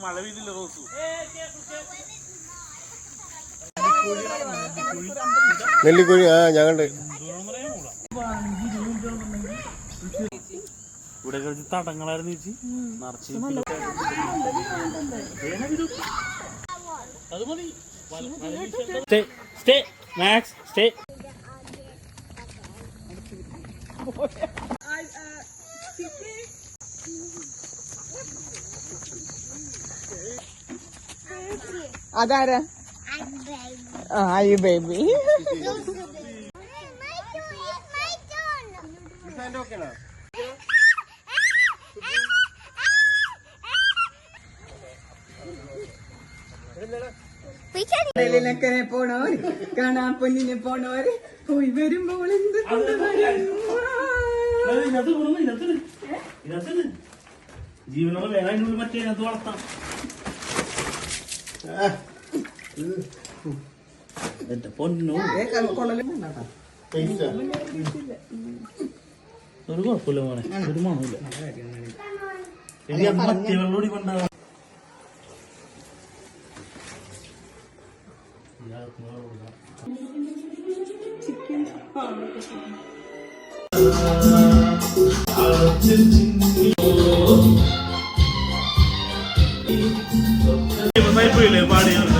മഴ പെയ്തില്ല റോസു. നെല്ലിക്കുഴി ഞങ്ങളുടെ ഇവിടെ കുറച്ച് തടങ്ങളായിരുന്നു ചേച്ചി നിറച്ച്. അത് മതി. Stay max stay. അതാരാ? Hi baby. ിനെ പോണവര് കാണാൻ പൊന്നിനെ പോണവര് പോയി വരുമ്പോൾ എന്ത് ജീവനുള്ള വേറെ മറ്റേ അത് വളർത്താം. എന്റെ പൊന്നു ഒരു കുഴപ്പമില്ല മോനെ, ഒരു മണമില്ല. എനിക്ക് മറ്റേ വെള്ളോടി കൊണ്ടാ പാടിയുണ്ട്.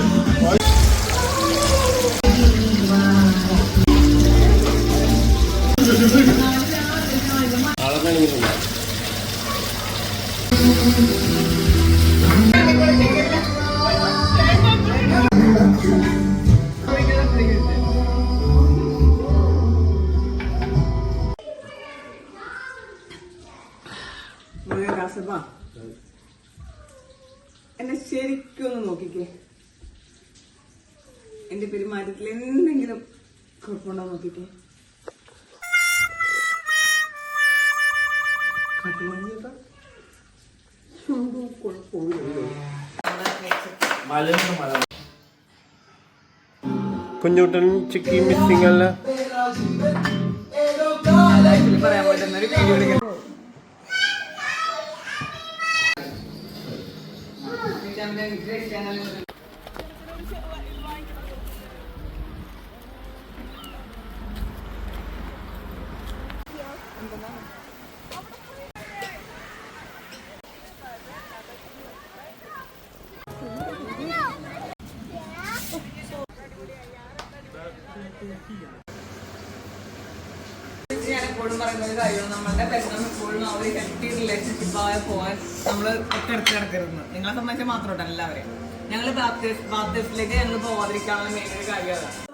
എന്നെ ശരിക്കൊന്ന് നോക്കിക്കേ. എന്റെ പെരുമാറ്റത്തിൽ എന്തെങ്കിലും കുഴപ്പമുണ്ടോ നോക്കിക്കേ. കുഞ്ഞുട്ടൻ ചിക്കി മിസ്സിംഗ് അല്ല. പറയാൻ പറ്റുന്ന ഒരു വീഡിയോ എടുക്കാൻ ഞാൻ എപ്പോഴും പറയുന്ന ഒരു കാര്യമാണ്, നമ്മളുടെ ബന്ധം എപ്പോഴും ആ ഒരു ഹെൽത്തി റിലേഷൻഷിപ്പായ പോകാൻ നമ്മൾ ഒക്കെ എടുത്ത് കിടക്കരുത്. നിങ്ങളെ സംബന്ധിച്ച് മാത്രമല്ല എല്ലാവരെയും. ഞങ്ങൾ ബാപ്റ്റിസ്റ്റിലേക്ക് ഞങ്ങൾ പോവാതിരിക്കാനുള്ള മെയിൻ ഒരു കാര്യം അതാണ്.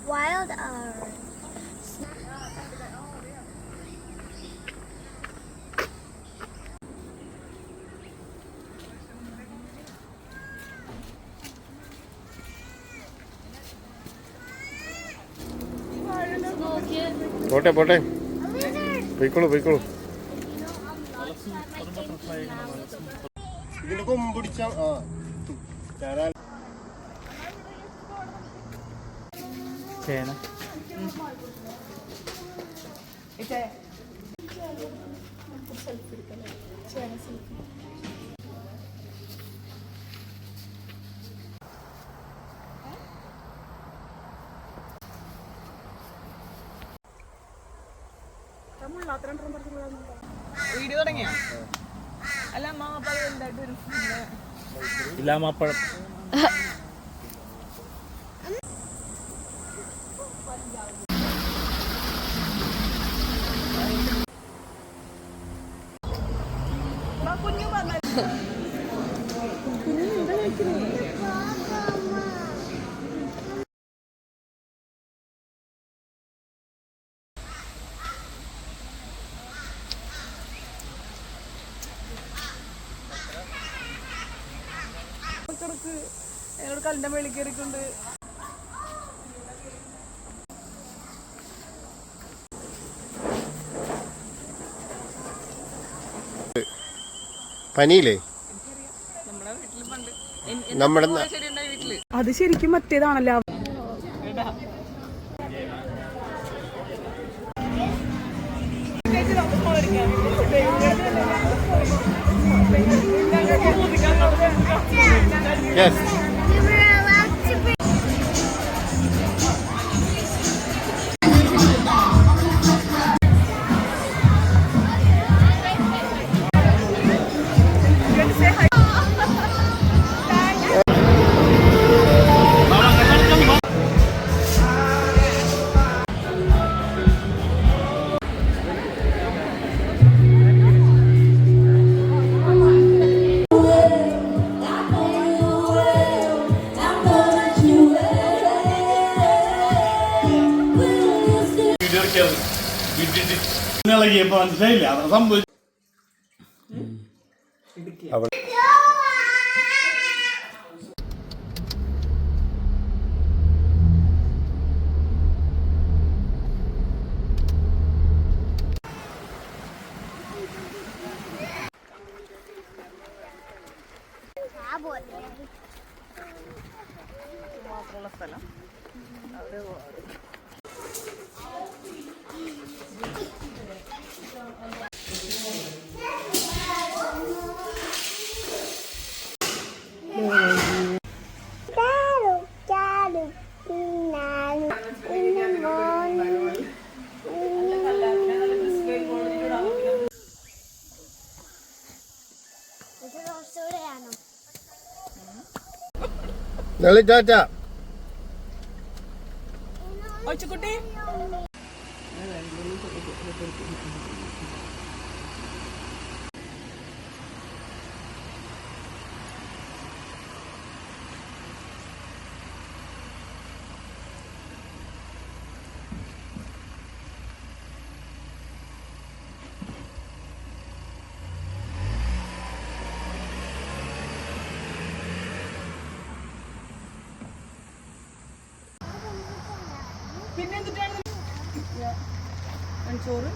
Wild hour. പോട്ടെ പോട്ടെ, പോയിക്കോളൂ പോയിക്കോളൂ. ഇതിന്റെ കൊമ്പ് പിടിച്ചാ ചേന വീഡിയോ തുടങ്ങിയ അല്ല അമ്മ എന്തായിട്ട് ഒരു ഇല്ല മാപ്പഴം. കുഞ്ഞു പറഞ്ഞ എന്നോട് കല്ലിന്റെ മേളിൽ കയറിക്കൊണ്ട് പനിയില്ലേ നമ്മുടെ വീട്ടില് പണ്ട് നമ്മുടെ വീട്ടില് അത് ശരിക്കും മറ്റേതാണല്ലോ. യെസ്. ഇളകിയപ്പോ മനസ്സിലായില്ല അതാ സംഭവിച്ചു. മാത്രമുള്ള സ്ഥലം അവിടെ നെളി ടാറ്റ. ഒച്ചുകുട്ടി പിന്നെ എന്തിട്ടാണ് ചോറ്